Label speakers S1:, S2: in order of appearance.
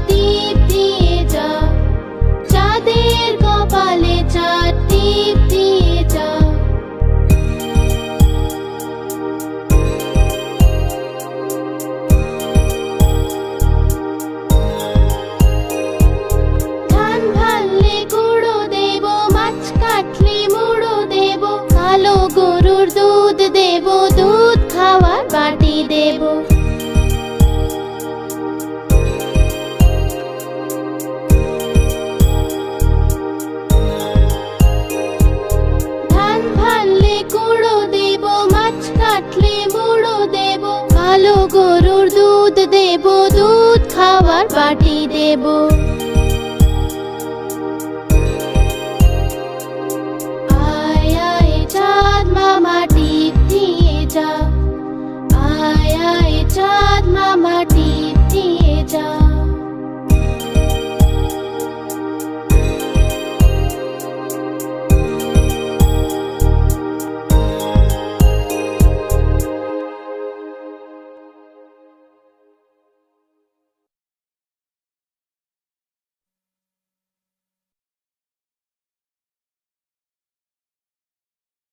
S1: টিপ দিয়ে যা, চাঁদের কপালে চাঁদ টিপ দিয়ে যা। ধান ভাললে গুঁড়ো দেব, মাছ কাটলে মুড়ো দেব, কালো গরুর দুধ দেব, দুধ খাওয়ার বাটি দেব। ধান ভাললে গুঁড়ো দেব, মাছ কাটলে মুড়ো দেব, কালো গরুর দুধ দেব, দুধ খাওয়ার বাটি দেব। আয় আয় চাঁদ মামা টিপ দিয়ে যা, আয় আয় চাঁদ মামা টিপ দিয়ে যা।